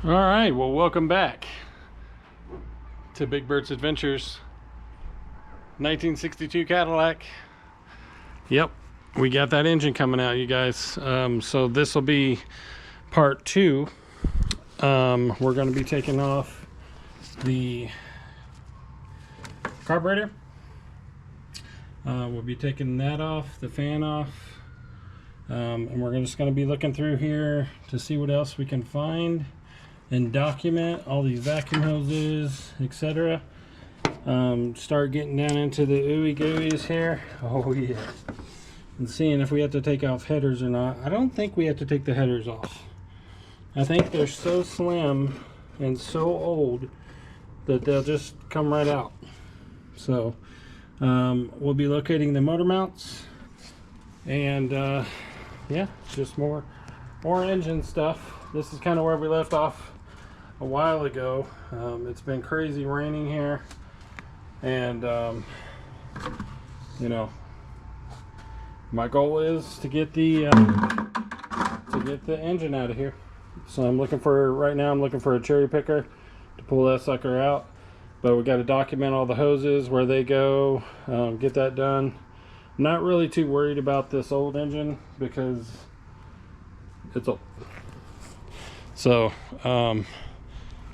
All right, well, welcome back to Big Bert's Adventures. 1962 Cadillac. Yep, we got that engine coming out, you guys. So this will be part two. We're going to be taking off the carburetor. We'll be taking that off, the fan off, and we're just going to be looking through here to see what else we can find and document all these vacuum hoses, etc. Start getting down into the ooey gooeys here. Oh yeah, and seeing if we have to take off headers or not. I don't think we have to take the headers off. I think they're so slim and so old that they'll just come right out. So we'll be locating the motor mounts, and yeah, just more engine stuff. This is kind of where we left off a while ago. It's been crazy raining here, and you know, my goal is to get the engine out of here. So I'm looking for a cherry picker to pull that sucker out. But we got to document all the hoses, where they go, get that done. Not really too worried about this old engine because it's old. So,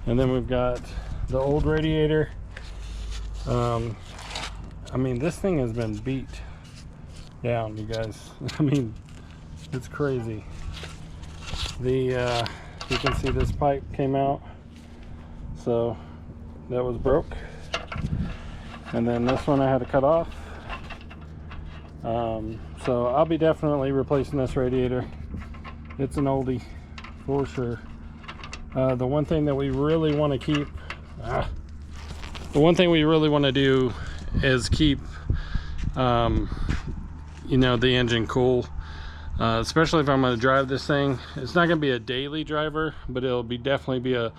and then we've got the old radiator. I mean, this thing has been beat down, you guys. I mean, it's crazy. You can see this pipe came out, so that was broke. And then this one I had to cut off. So I'll be definitely replacing this radiator. It's an oldie for sure. The one thing that we really want to keep, the one thing we really want to do is keep, you know, the engine cool. Especially if I'm going to drive this thing. It's not going to be a daily driver, but it'll be definitely be a,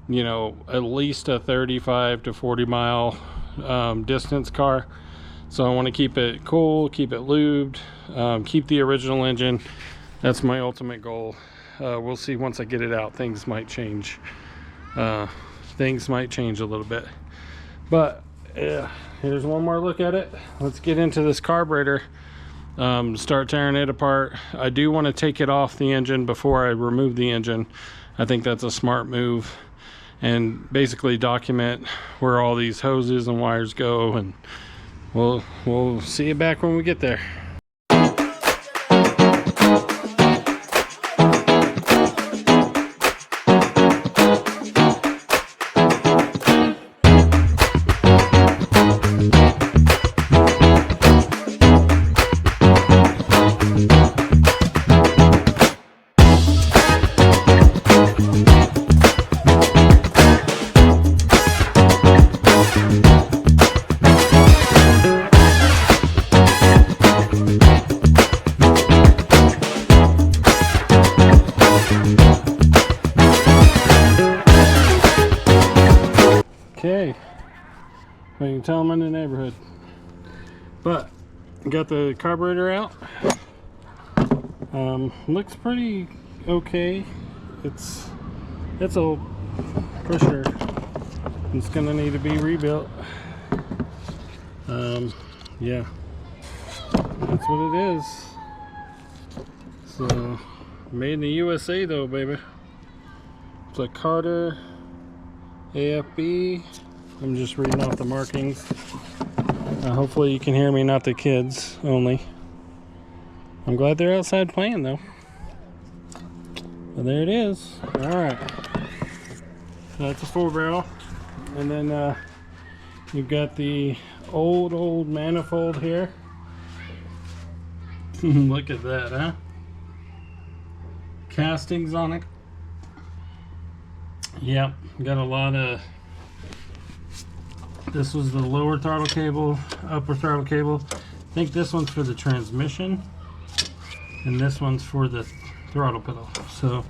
you know, at least a 35 to 40 mile distance car. So I want to keep it cool, keep it lubed, keep the original engine. That's my ultimate goal. We'll see once I get it out. Things might change. Things might change a little bit. But here's one more look at it. Let's get into this carburetor. Start tearing it apart. I do want to take it off the engine before I remove the engine. I think that's a smart move, and basically document where all these hoses and wires go, and we'll see you back when we get there. Okay, well, you can tell I'm in the neighborhood, but got the carburetor out. Looks pretty okay. It's old for sure. It's gonna need to be rebuilt. Yeah, that's what it is. So made in the USA though, baby. It's a Carter AFB. I'm just reading off the markings. Hopefully you can hear me, not the kids only. I'm glad they're outside playing though. Well, there it is. Alright. So that's a 4-barrel. And then you've got the old manifold here. Look at that, huh? Castings on it. Yep, got a lot of, this was the lower throttle cable, upper throttle cable. I think this one's for the transmission, and this one's for the throttle pedal. So,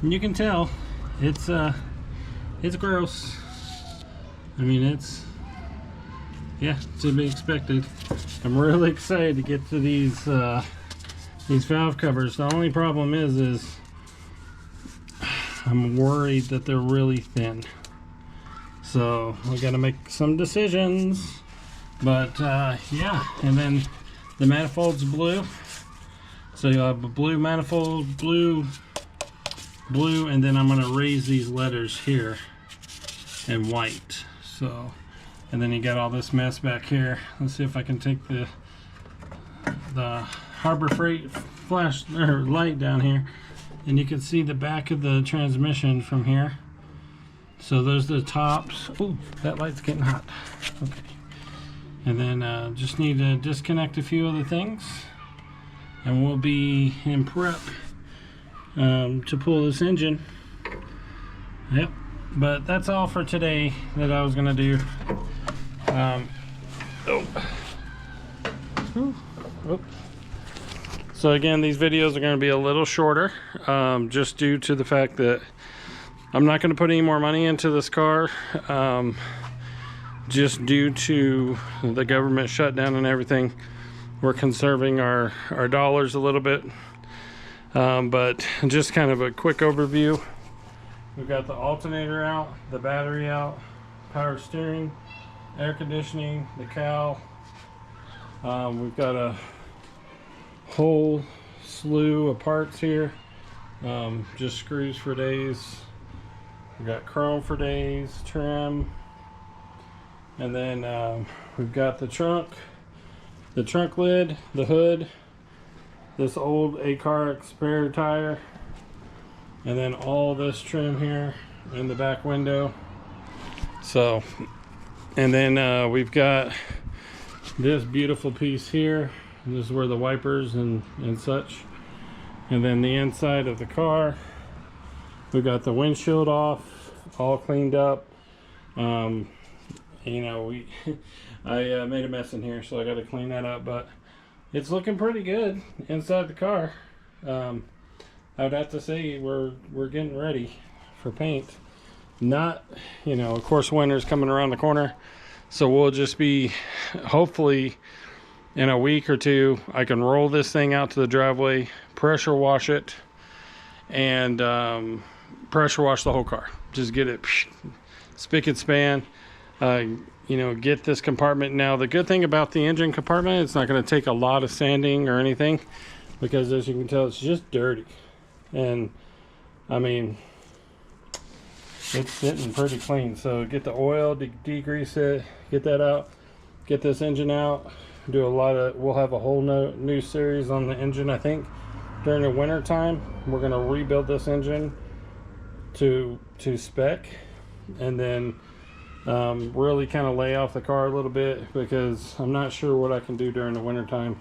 you can tell it's gross. I mean, it's, yeah, to be expected. I'm really excited to get to these valve covers. The only problem is I'm worried that they're really thin. So we got to make some decisions. But yeah, and then the manifold's blue. So you'll have a blue manifold, blue, and then I'm going to raise these letters here in white. So, and then you got all this mess back here. Let's see if I can take the Harbor Freight flash or light down here, and you can see the back of the transmission from here. So those are the tops. Ooh, that light's getting hot. Okay. And then just need to disconnect a few other things, and we'll be in prep to pull this engine. Yep. But that's all for today that I was gonna do. So again, these videos are going to be a little shorter, just due to the fact that I'm not going to put any more money into this car, just due to the government shutdown and everything. We're conserving our dollars a little bit, but just kind of a quick overview. We've got the alternator out, the battery out, power steering, air conditioning, the cowl. We've got a whole slew of parts here, just screws for days. We've got chrome for days, trim, and then we've got the trunk lid, the hood, this old A-car spare tire, and then all this trim here in the back window. So, and then we've got this beautiful piece here. And this is where the wipers and such. And then the inside of the car, we got the windshield off, all cleaned up. You know, I made a mess in here, so I got to clean that up. But it's looking pretty good inside the car. I would have to say we're getting ready for paint. Not, you know, of course winter's coming around the corner, so we'll just be, hopefully in a week or two, I can roll this thing out to the driveway, pressure wash it, and pressure wash the whole car. Just get it spick and span. You know, get this compartment. Now the good thing about the engine compartment, it's not going to take a lot of sanding or anything, because as you can tell, it's just dirty. And I mean, it's sitting pretty clean. So get the oil, degrease it, get that out, get this engine out, do a lot of, we'll have a whole new series on the engine. I think during the winter time we're going to rebuild this engine to spec, and then really kind of lay off the car a little bit, because I'm not sure what I can do during the winter time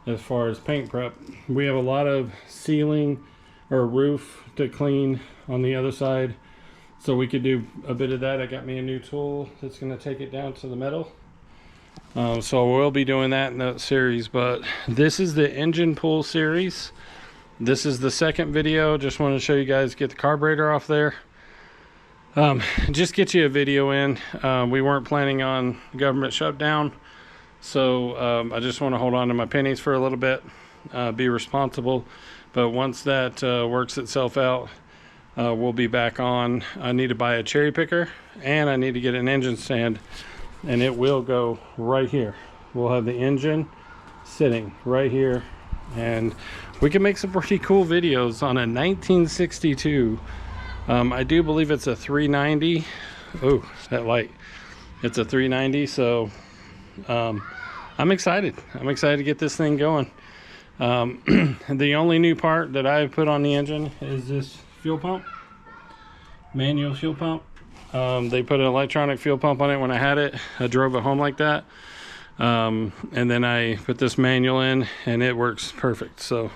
as far as paint prep. We have a lot of ceiling or roof to clean on the other side, so we could do a bit of that. I got me a new tool that's going to take it down to the metal. So we'll be doing that in that series. But this is the engine pull series. This is the second video. Just want to show you guys, get the carburetor off there. Just get you a video in. We weren't planning on government shutdown, so I just want to hold on to my pennies for a little bit, be responsible. But once that works itself out, we'll be back on. I need to buy a cherry picker, and I need to get an engine stand, and it will go right here. We'll have the engine sitting right here, and we can make some pretty cool videos on a 1962. I do believe it's a 390. Oh, that light. It's a 390, so I'm excited. I'm excited to get this thing going. The only new part that I've put on the engine is this fuel pump, manual fuel pump. They put an electronic fuel pump on it when I had it. I drove it home like that, and then I put this manual in, and it works perfect. So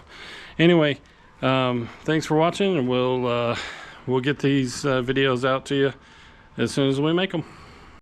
anyway, thanks for watching, and we'll get these videos out to you as soon as we make them.